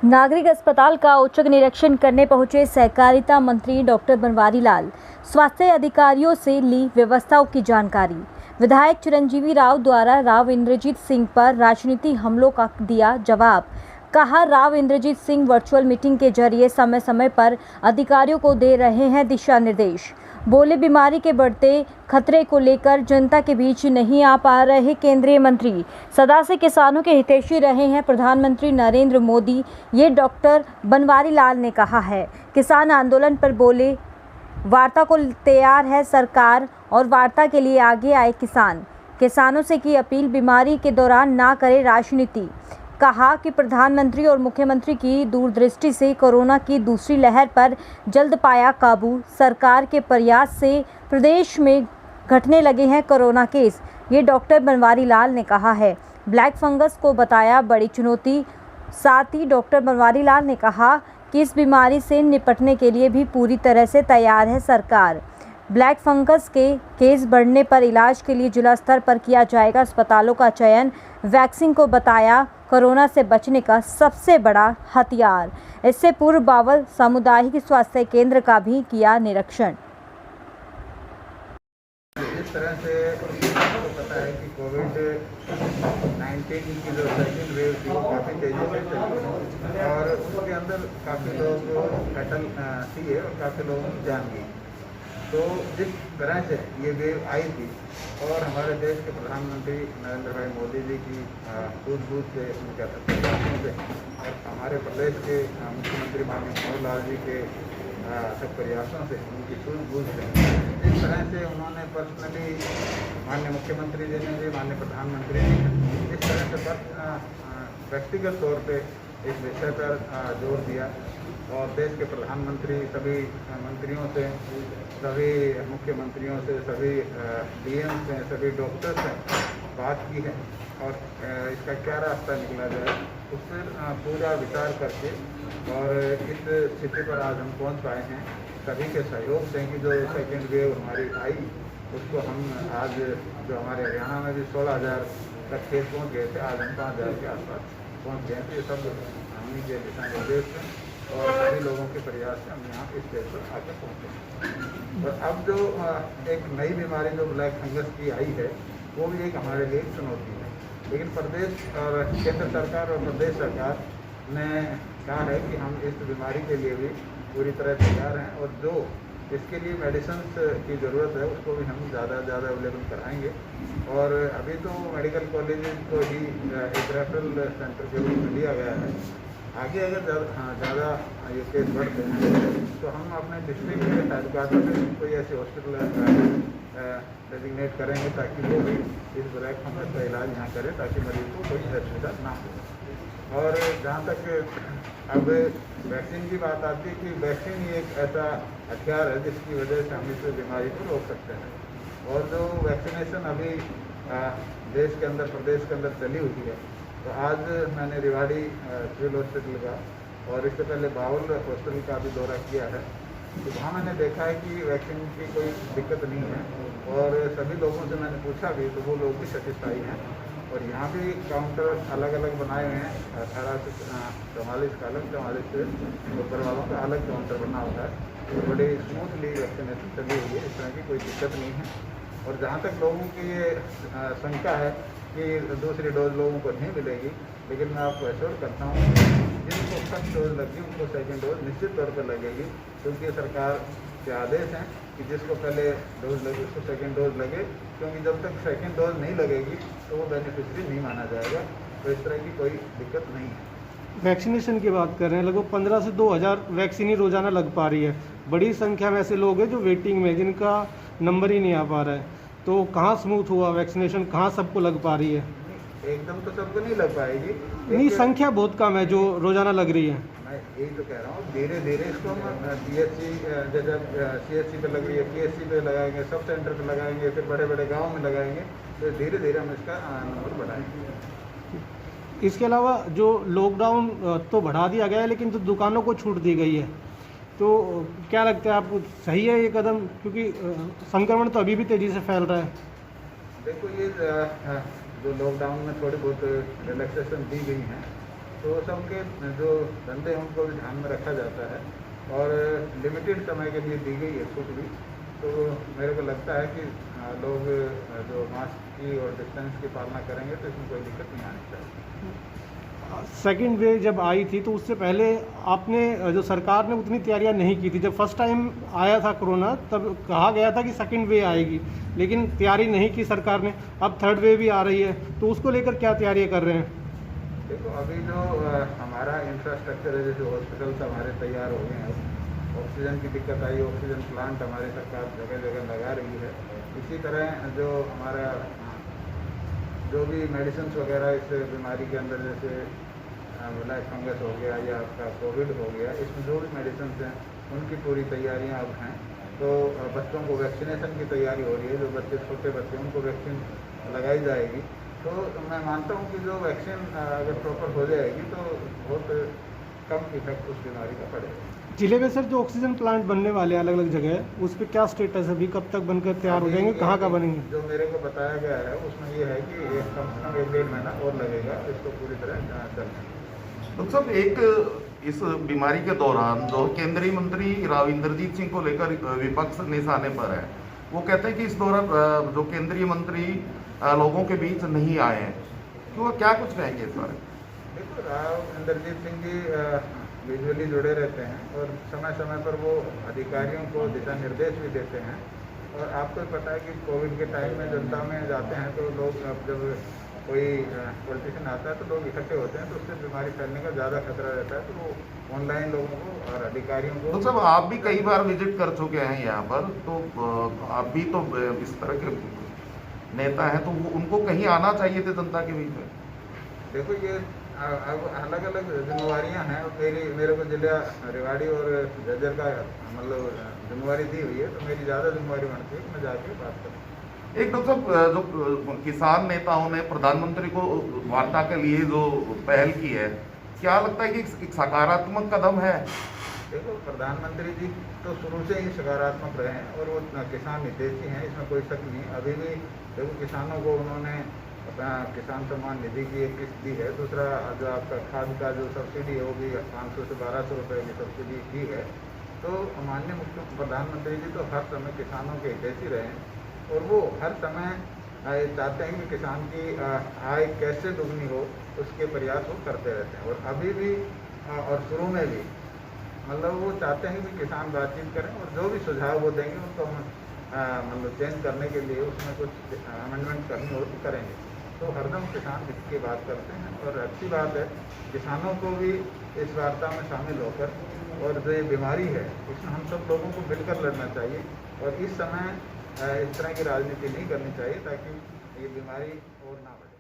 नागरिक अस्पताल का औचक निरीक्षण करने पहुंचे सहकारिता मंत्री डॉक्टर बनवारी लाल। स्वास्थ्य अधिकारियों से ली व्यवस्थाओं की जानकारी। विधायक चिरंजीवी राव द्वारा राव इंद्रजीत सिंह पर राजनीति हमलों का दिया जवाब। कहा, राव इंद्रजीत सिंह वर्चुअल मीटिंग के जरिए समय समय पर अधिकारियों को दे रहे हैं दिशा निर्देश। बोले, बीमारी के बढ़ते खतरे को लेकर जनता के बीच नहीं आ पा रहे केंद्रीय मंत्री। सदा से किसानों के हितैषी रहे हैं प्रधानमंत्री नरेंद्र मोदी, ये डॉक्टर बनवारी लाल ने कहा है। किसान आंदोलन पर बोले, वार्ता को तैयार है सरकार और वार्ता के लिए आगे आए किसान। किसानों से की अपील, बीमारी के दौरान ना करे राजनीति। कहा कि प्रधानमंत्री और मुख्यमंत्री की दूरदृष्टि से कोरोना की दूसरी लहर पर जल्द पाया काबू। सरकार के प्रयास से प्रदेश में घटने लगे हैं कोरोना केस, ये डॉक्टर बनवारी लाल ने कहा है। ब्लैक फंगस को बताया बड़ी चुनौती। साथ ही डॉक्टर बनवारी लाल ने कहा कि इस बीमारी से निपटने के लिए भी पूरी तरह से तैयार है सरकार। ब्लैक फंगस के केस बढ़ने पर इलाज के लिए जिला स्तर पर किया जाएगा अस्पतालों का चयन। वैक्सीन को बताया कोरोना से बचने का सबसे बड़ा हथियार। इससे पूर्व बावल सामुदायिक स्वास्थ्य केंद्र का भी किया निरीक्षण। इस तरह से आपको पता है कि कोविड-19 की जो सेकंड वेव थी वो काफ़ी तेज़ी से चली और उसके अंदर काफ़ी लोग फैटल थी और काफ़ी लोगों की जान गई। तो जिस तरह से ये वेव आई थी और हमारे देश के प्रधानमंत्री नरेंद्र भाई मोदी जी की सूझबूझ से उनके प्रयासों से और हमारे प्रदेश के मुख्यमंत्री माननीय मनोहर लाल जी के प्रयासों से, उनकी सूझबूझ से, जिस तरह से उन्होंने पर्सनली माननीय मुख्यमंत्री जी ने भी, माननीय प्रधानमंत्री जी ने जिस तरह से व्यक्तिगत तौर पे इस विषय पर जोर दिया और देश के प्रधानमंत्री सभी मंत्रियों से, सभी मुख्यमंत्रियों से, सभी डीएम से, सभी डॉक्टर से बात की है और इसका क्या रास्ता निकला जाए उस पर पूरा विचार करके और इस स्थिति पर आज हम पहुंच पाए हैं सभी के सहयोग से कि जो सेकेंड वेव हमारी आई उसको हम आज जो हमारे हरियाणा में भी 16,000 तक केस पहुँच गए थे, आज हम 5,000 के आसपास पहुँच गए थे। ये सब हमने के दिशा निर्देश हैं और सभी लोगों के प्रयास से हम यहाँ इस स्टेज पर आकर पहुँचे। और अब जो एक नई बीमारी जो ब्लैक फंगस की आई है वो भी एक हमारे लिए चुनौती है, लेकिन प्रदेश और केंद्र सरकार और प्रदेश सरकार ने कहा है कि हम इस बीमारी के लिए भी पूरी तरह तैयार हैं और जो इसके लिए मेडिसिन की ज़रूरत है उसको भी हम ज़्यादा से ज़्यादा अवेलेबल कराएंगे। और अभी तो मेडिकल कॉलेज को ही एक रेफरल सेंटर के रूप में लिया गया है। आगे अगर ज़्यादा ये केस बढ़ते हैं तो हम अपने डिस्ट्रिक्ट के हेडक्वार्टर में कोई ऐसे हॉस्पिटल डेजिग्नेट करेंगे ताकि वो भी इस ब्लैक फंगस का इलाज यहाँ करें ताकि मरीज को कोई असुविधा ना हो। और जहाँ तक अब वैक्सीन की बात आती है कि वैक्सीन ही एक ऐसा हथियार है जिसकी वजह से हम इस बीमारी को रोक सकते हैं। और जो वैक्सीनेशन अभी देश के अंदर, प्रदेश के अंदर चली हुई है, तो आज मैंने रिवाड़ी सिविल हॉस्पिटल का और इससे पहले बावल हॉस्पिटल का भी दौरा किया है, तो वहाँ मैंने देखा है कि वैक्सीन की कोई दिक्कत नहीं है और सभी लोगों से मैंने पूछा भी तो वो लोग भी सेटिस्फाई हैं। और यहाँ भी काउंटर अलग अलग बनाए हुए हैं, 18 से 44 का अलग, 44 से ऊपर वालों का अलग काउंटर बना हुआ है। तो बड़ी स्मूथली वैक्सीनेशन चली हुई है, इस तरह की कोई दिक्कत नहीं है। और जहाँ तक लोगों की ये शंका है कि दूसरी डोज लोगों को नहीं मिलेगी, लेकिन मैं आपको एश्योर करता हूँ जिनको फर्स्ट डोज लगी उनको सेकेंड डोज निश्चित तौर पर लगेगी, क्योंकि सरकार के आदेश हैं कि जिसको पहले डोज लगे उसको सेकेंड डोज लगे, क्योंकि जब तक सेकेंड डोज नहीं लगेगी तो वो बेनिफिशरी नहीं माना जाएगा। तो इस तरह की कोई दिक्कत नहीं है। वैक्सीनेशन की बात कर रहे हैं, लगभग 15 से 2,000 वैक्सीन ही रोजाना लग पा रही है। बड़ी संख्या में ऐसे लोग हैं जो वेटिंग में, जिनका नंबर ही नहीं आ पा रहा है, तो कहाँ स्मूथ हुआ वैक्सीनेशन, कहाँ सबको लग पा रही है? एकदम तो सबको नहीं लग पाएगी, नहीं, संख्या बहुत कम है जो रोजाना लग रही है। मैं यही तो कह रहा हूँ, धीरे धीरे इसको हम PHC जैसे CHC पे लग रही है, PHC पे लगाएंगे, सब सेंटर पे लगाएंगे, फिर बड़े बड़े गाँव में लगाएंगे, तो धीरे धीरे हम इसका नंबर बढ़ाएंगे। इसके अलावा जो लॉकडाउन तो बढ़ा दिया गया है, लेकिन जो दुकानों को छूट दी गई है, तो क्या लगता है आपको, सही है ये कदम? क्योंकि संक्रमण तो अभी भी तेज़ी से फैल रहा है। देखो, ये जो लॉकडाउन में थोड़ी बहुत रिलैक्सेशन दी गई हैं तो सबके जो धंधे हैं उनको भी ध्यान में रखा जाता है और लिमिटेड समय के लिए दी गई है छूट भी। तो मेरे को लगता है कि लोग जो मास्क की और डिस्टेंस की पालना करेंगे तो इसमें कोई दिक्कत नहीं आनी चाहिए। सेकेंड वेव जब आई थी तो उससे पहले आपने जो सरकार ने उतनी तैयारियां नहीं की थी। जब फर्स्ट टाइम आया था कोरोना तब कहा गया था कि सेकेंड वेव आएगी, लेकिन तैयारी नहीं की सरकार ने। अब थर्ड वेव भी आ रही है, तो उसको लेकर क्या तैयारियां कर रहे हैं? देखो अभी जो हमारा इंफ्रास्ट्रक्चर है, जैसे हॉस्पिटल्स हमारे तैयार हो गए हैं, ऑक्सीजन की दिक्कत आई, ऑक्सीजन प्लांट हमारी सरकार जगह जगह लगा रही है। इसी तरह जो हमारा जो भी मेडिसिन वगैरह इस बीमारी के अंदर, जैसे ब्लैक फंगस हो गया या आपका कोविड हो गया, इसमें जो भी मेडिसिन हैं उनकी पूरी तैयारियां अब हैं। तो बच्चों को वैक्सीनेशन की तैयारी हो रही है, जो बच्चे छोटे बच्चे उनको वैक्सीन लगाई जाएगी। तो मैं मानता हूँ कि जो वैक्सीन अगर प्रॉपर हो जाएगी तो बहुत कम इफेक्ट उस बीमारी का पड़ेगा। जिले में सर जो ऑक्सीजन प्लांट बनने वाले अलग अलग जगह, उस पर क्या स्टेटस है? अभी कब तक बनकर तैयार हो जाएंगे, कहाँ का बनेंगे? जो मेरे को बताया गया है उसमें ये है कि कम से कम 1-1.5 महीना और लगेगा इसको पूरी तरह चलने। डॉक्टर साहब, एक इस बीमारी के दौरान जो केंद्रीय मंत्री राव इंद्रजीत सिंह को लेकर विपक्ष निशाने पर है, वो कहते हैं कि इस दौरान जो केंद्रीय मंत्री लोगों के बीच नहीं आए हैं, तो क्या कुछ कहेंगे इस बारे में? देखो, राव इंद्रजीत सिंह जी विजुअली जुड़े रहते हैं और समय समय पर वो अधिकारियों को दिशा निर्देश भी देते हैं। और आपको पता है कि कोविड के टाइम में जनता में जाते हैं तो लोग, जब कोई पॉलिटिशियन आता है तो लोग इकट्ठे होते हैं, तो उससे बीमारी फैलने का ज़्यादा खतरा रहता है। तो वो ऑनलाइन लोगों को और अधिकारियों को। तो साहब, आप भी कई बार विजिट कर चुके हैं यहाँ पर, तो आप भी तो इस तरह के नेता हैं, तो वो उनको कहीं आना चाहिए थे जनता के बीच में। देखो, ये अब अलग अलग जिम्मेवारियाँ हैं। मेरे को जिला रेवाड़ी और जज्जर का मतलब जिम्मेवारी दी हुई है, तो मेरी ज़्यादा जिम्मेवारी बनती है कि मैं जाके बात करूँ। एक डॉक्टर साहब, जो किसान नेताओं ने प्रधानमंत्री को वार्ता के लिए जो पहल की है, क्या लगता है कि एक सकारात्मक कदम है? देखो, प्रधानमंत्री जी तो शुरू से ही सकारात्मक रहे हैं और वो किसान हितैषी हैं, इसमें कोई शक नहीं। अभी भी देखो, किसानों को उन्होंने अपना किसान सम्मान निधि की एक किस्त दी है। दूसरा, जो आपका खाद का जो सब्सिडी है वो भी 500 से 1200 रुपये की सब्सिडी दी है। तो माननीय मुख्य प्रधानमंत्री जी तो हर समय किसानों के हितैषी रहे हैं और वो हर समय चाहते हैं कि किसान की आय कैसे दुगनी हो, उसके प्रयास वो करते रहते हैं। और अभी भी और शुरू में भी मतलब वो चाहते हैं कि किसान बातचीत करें और जो भी सुझाव वो देंगे उनको हम मतलब चेंज करने के लिए उसमें कुछ अमेंडमेंट करनी हो तो करेंगे। तो हरदम किसान हित की बात करते हैं और अच्छी बात है किसानों को भी इस वार्ता में शामिल होकर, और जो ये बीमारी है इसमें हम सब लोगों को मिलकर लड़ना चाहिए और इस समय इस तरह की राजनीति नहीं करनी चाहिए ताकि ये बीमारी और ना बढ़े।